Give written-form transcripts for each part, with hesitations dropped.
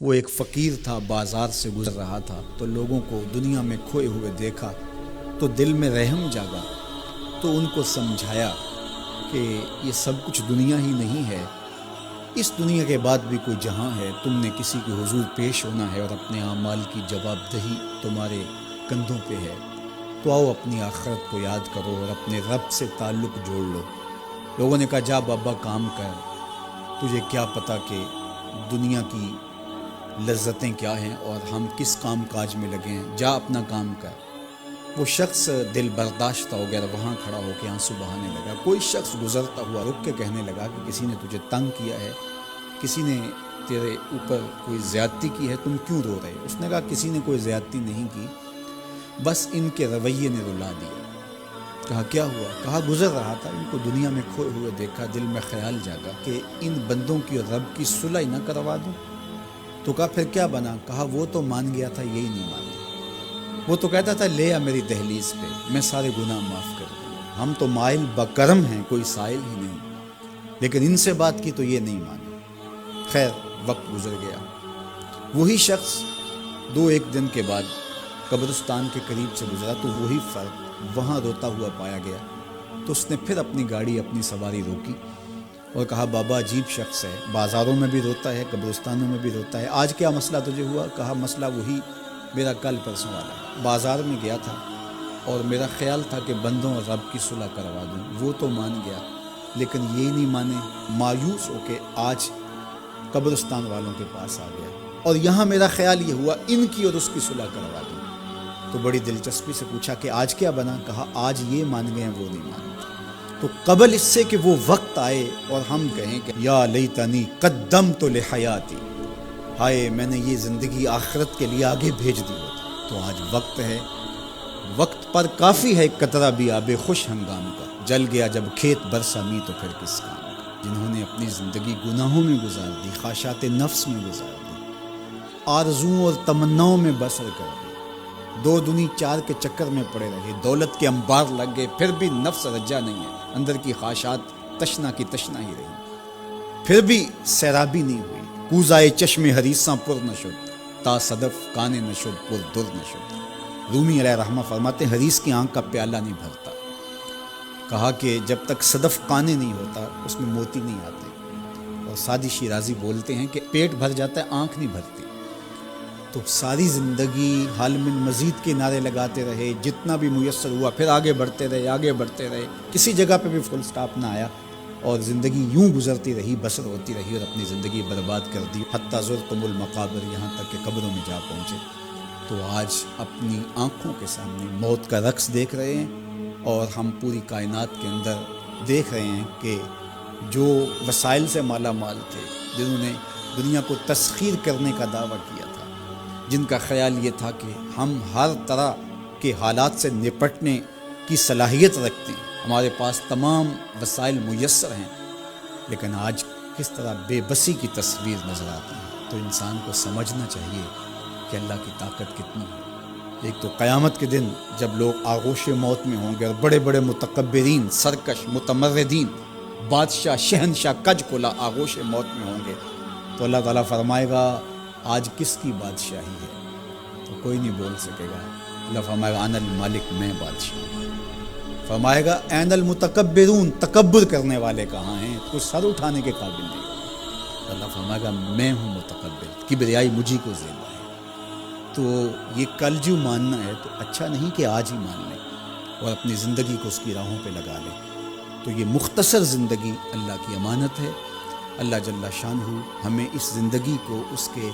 وہ ایک فقیر تھا، بازار سے گزر رہا تھا تو لوگوں کو دنیا میں کھوئے ہوئے دیکھا تو دل میں رحم جاگا، تو ان کو سمجھایا کہ یہ سب کچھ دنیا ہی نہیں ہے، اس دنیا کے بعد بھی کوئی جہاں ہے، تم نے کسی کے حضور پیش ہونا ہے اور اپنے اعمال کی جواب دہی تمہارے کندھوں پہ ہے، تو آؤ اپنی آخرت کو یاد کرو اور اپنے رب سے تعلق جوڑ لو۔ لوگوں نے کہا جا بابا کام کر، تجھے کیا پتہ کہ دنیا کی لذتیں کیا ہیں اور ہم کس کام کاج میں لگے ہیں، جا اپنا کام کر۔ وہ شخص دل برداشتہ ہو گیا، وہاں کھڑا ہو کے آنسو بہانے لگا۔ کوئی شخص گزرتا ہوا رک کے کہنے لگا کہ کسی نے تجھے تنگ کیا ہے، کسی نے تیرے اوپر کوئی زیادتی کی ہے، تم کیوں رو رہے؟ اس نے کہا کسی نے کوئی زیادتی نہیں کی، بس ان کے رویے نے رلا دیا۔ کہا کیا ہوا؟ کہا گزر رہا تھا، ان کو دنیا میں کھوئے ہوئے دیکھا، دل میں خیال جاگا کہ ان بندوں کی اور رب کی صلح نہ کروا دوں۔ تو کہا پھر کیا بنا؟ کہا وہ تو مان گیا تھا، یہی نہیں مانا۔ وہ تو کہتا تھا لے آ میری دہلیز پہ، میں سارے گناہ معاف کر دوں، ہم تو مائل بکرم ہیں، کوئی سائل ہی نہیں، لیکن ان سے بات کی تو یہ نہیں مانا۔ خیر وقت گزر گیا، وہی شخص دو ایک دن کے بعد قبرستان کے قریب سے گزرا تو وہی فرد وہاں روتا ہوا پایا گیا۔ تو اس نے پھر اپنی گاڑی، اپنی سواری روکی اور کہا بابا عجیب شخص ہے، بازاروں میں بھی روتا ہے، قبرستانوں میں بھی روتا ہے، آج کیا مسئلہ تجھے ہوا؟ کہا مسئلہ وہی میرا کل پرسوں والا ہے، بازار میں گیا تھا اور میرا خیال تھا کہ بندوں اور رب کی صلح کروا دوں، وہ تو مان گیا لیکن یہ نہیں مانے، مایوس ہو کے آج قبرستان والوں کے پاس آ گیا اور یہاں میرا خیال یہ ہوا ان کی اور اس کی صلح کروا دوں۔ تو بڑی دلچسپی سے پوچھا کہ آج کیا بنا؟ کہا آج یہ مان گئے ہیں، وہ نہیں مانتے۔ تو قبل اس سے کہ وہ وقت آئے اور ہم کہیں کہ یا لیتنی قدمت لحیاتی، ہائے میں نے یہ زندگی آخرت کے لیے آگے بھیج دی ہوتی، تو آج وقت ہے، وقت پر کافی ہے ایک قطرہ بھی آب خوش ہنگام کا، جل گیا جب کھیت برسا می تو پھر کس کام کا۔ جنہوں نے اپنی زندگی گناہوں میں گزار دی، خواہشات نفس میں گزار دی، آرزوؤں اور تمناؤں میں بسر کر دی، دو دنی چار کے چکر میں پڑے رہے، دولت کے انبار لگ گئے، پھر بھی نفس رجا نہیں ہے، اندر کی خواہشات تشنا کی تشنا ہی رہی، پھر بھی سیرابی نہیں ہوئی، کوزائے چشم حریصاں پر نشد، تا صدف کانے نشد پر در نشد۔ رومی علیہ رحمہ فرماتے ہیں حریص کی آنکھ کا پیالہ نہیں بھرتا، کہا کہ جب تک صدف کانے نہیں ہوتا اس میں موتی نہیں آتے، اور سادی شیرازی بولتے ہیں کہ پیٹ بھر جاتا ہے آنکھ نہیں بھرتی۔ تو ساری زندگی حال من مزید کے نعرے لگاتے رہے، جتنا بھی میسر ہوا پھر آگے بڑھتے رہے، آگے بڑھتے رہے، کسی جگہ پہ بھی فل سٹاپ نہ آیا اور زندگی یوں گزرتی رہی، بسر ہوتی رہی اور اپنی زندگی برباد کر دی، حتیٰ زرتم المقابر، یہاں تک کہ قبروں میں جا پہنچے۔ تو آج اپنی آنکھوں کے سامنے موت کا رقص دیکھ رہے ہیں اور ہم پوری کائنات کے اندر دیکھ رہے ہیں کہ جو وسائل سے مالا مال تھے، جنہوں نے دنیا کو تسخیر کرنے کا دعویٰ کیا تھا، جن کا خیال یہ تھا کہ ہم ہر طرح کے حالات سے نپٹنے کی صلاحیت رکھتے ہیں، ہمارے پاس تمام وسائل میسر ہیں، لیکن آج کس طرح بے بسی کی تصویر نظر آتی ہے۔ تو انسان کو سمجھنا چاہیے کہ اللہ کی طاقت کتنی ہے۔ ایک تو قیامت کے دن جب لوگ آغوش موت میں ہوں گے اور بڑے بڑے متکبرین، سرکش، متمردین، بادشاہ، شہنشاہ، کج کلا آغوش موت میں ہوں گے، تو اللہ تعالیٰ فرمائے گا آج کس کی بادشاہی ہے؟ تو کوئی نہیں بول سکے گا۔ اللہ فرمائے گا انا المالک، میں بادشاہ ہوں۔ فرمائے گا این المتکبرون، تکبر کرنے والے کہاں ہیں؟ کوئی سر اٹھانے کے قابل نہیں ہوگا۔ اللہ فرمائے گا میں ہوں متکبر، کبریائی مجھی کو زیبا ہے۔ تو یہ کل جو ماننا ہے تو اچھا نہیں کہ آج ہی مان لیں اور اپنی زندگی کو اس کی راہوں پہ لگا لیں۔ تو یہ مختصر زندگی اللہ کی امانت ہے، اللہ جل شانہ ہمیں اس زندگی کو اس کے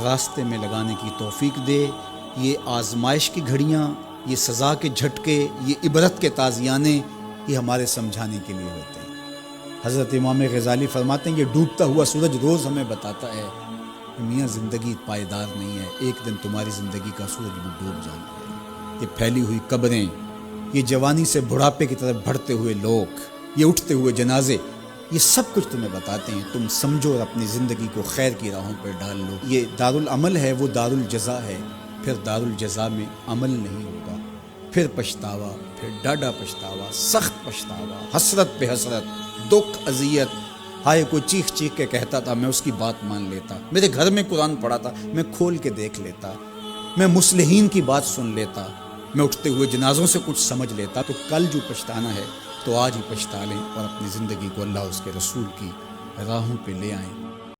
راستے میں لگانے کی توفیق دے۔ یہ آزمائش کی گھڑیاں، یہ سزا کے جھٹکے، یہ عبرت کے تازیانے، یہ ہمارے سمجھانے کے لیے ہوتے ہیں۔ حضرت امام غزالی فرماتے ہیں یہ ڈوبتا ہوا سورج روز ہمیں بتاتا ہے کہ میاں زندگی پائیدار نہیں ہے، ایک دن تمہاری زندگی کا سورج بھی ڈوب جانا ہے۔ یہ پھیلی ہوئی قبریں، یہ جوانی سے بڑھاپے کی طرف بڑھتے ہوئے لوگ، یہ اٹھتے ہوئے جنازے، یہ سب کچھ تمہیں بتاتے ہیں، تم سمجھو اور اپنی زندگی کو خیر کی راہوں پر ڈال لو۔ یہ دارالعمل ہے، وہ دارالجزا ہے، پھر دارالجزا میں عمل نہیں ہوگا، پھر پچھتاوا، پھر ڈاڈا پچھتاوا، سخت پچھتاوا، حسرت پہ حسرت، دکھ، اذیت، ہائے کوئی چیخ چیخ کے کہتا تھا، میں اس کی بات مان لیتا، میرے گھر میں قرآن پڑھا تھا، میں کھول کے دیکھ لیتا، میں مصلحین کی بات سن لیتا، میں اٹھتے ہوئے جنازوں سے کچھ سمجھ لیتا۔ تو کل جو پچھتانا ہے تو آج ہی پچھتا لیں اور اپنی زندگی کو اللہ اس کے رسول کی راہوں پہ لے آئیں۔